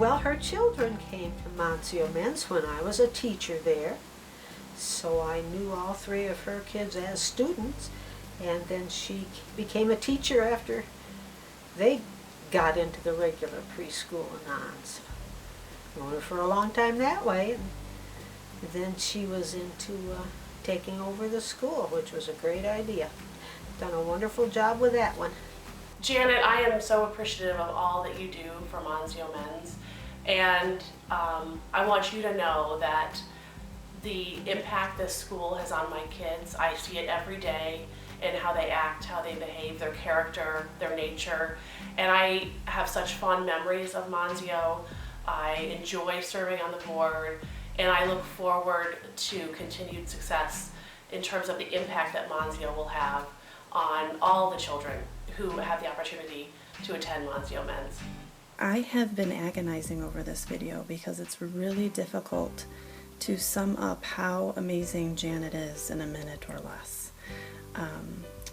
Well, her children came to Mansio Men's when I was a teacher there, so I knew all three of her kids as students, and then she became a teacher after they got into the regular preschool and on. So known her for a long time that way, and then she was into taking over the school, which was a great idea. Done a wonderful job with that one. Janet, I am so appreciative of all that you do for Mansio Men's, and I want you to know that the impact this school has on my kids, I see it every day in how they act, how they behave, their character, their nature, and I have such fond memories of Mansio. I enjoy serving on the board, and I look forward to continued success in terms of the impact that Mansio will have on all the children who have the opportunity to attend Mansio Men's. I have been agonizing over this video because it's really difficult to sum up how amazing Janet is in a minute or less.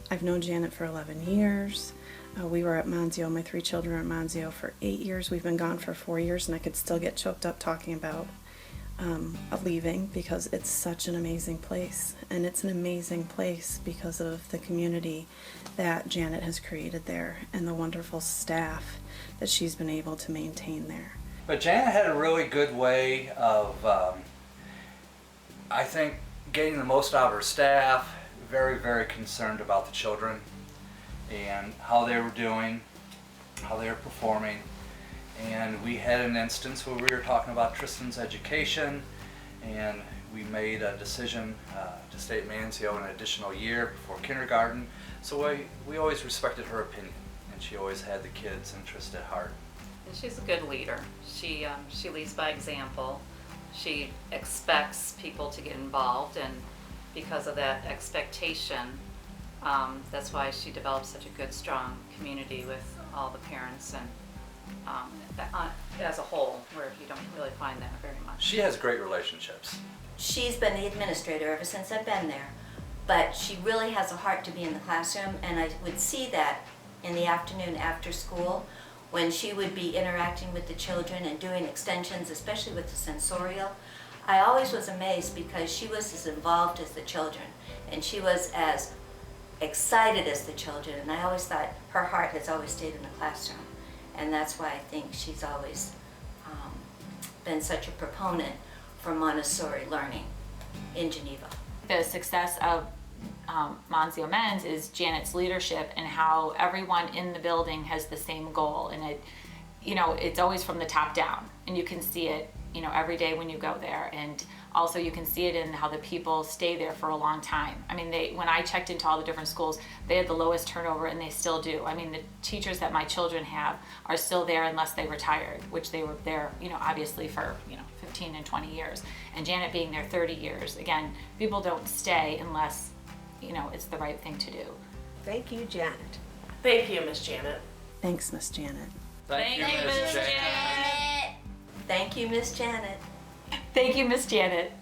I've known Janet for 11 years. We were at Mansio, my three children are at Mansio for 8 years. We've been gone for 4 years, and I could still get choked up talking about leaving because it's such an amazing place. And it's an amazing place because of the community that Janet has created there and the wonderful staff that she's been able to maintain there. But Janet had a really good way of, I think, getting the most out of her staff, very, very concerned about the children and how they were doing, how they were performing. And we had an instance where we were talking about Tristan's education, and we made a decision to stay at Mansio an additional year before kindergarten. So we always respected her opinion, and she always had the kids' interest at heart. And she's a good leader. She leads by example. She expects people to get involved, and because of that expectation, that's why she develops such a good, strong community with all the parents and as a whole, where you don't really find that very much. She has great relationships. She's been the administrator ever since I've been there, but she really has a heart to be in the classroom, and I would see that in the afternoon after school when she would be interacting with the children and doing extensions, especially with the sensorial. I always was amazed because she was as involved as the children, and she was as excited as the children, and I always thought her heart has always stayed in the classroom, and that's why I think she's always been such a proponent for Montessori learning in Geneva. The success of Mansio Men's is Janet's leadership and how everyone in the building has the same goal, and it's always from the top down, and you can see it every day when you go there, and also you can see it in how the people stay there for a long time. I mean, when I checked into all the different schools, they had the lowest turnover, and they still do. I mean, the teachers that my children have are still there unless they retired, which they were there, obviously for 15 and 20 years. And Janet being there 30 years, again, people don't stay unless it's the right thing to do. Thank you, Janet. Thank you, Miss Janet. Thanks, Miss Janet. Thank you, Miss Janet. Thank you, Miss Janet. Thank you, Miss Janet.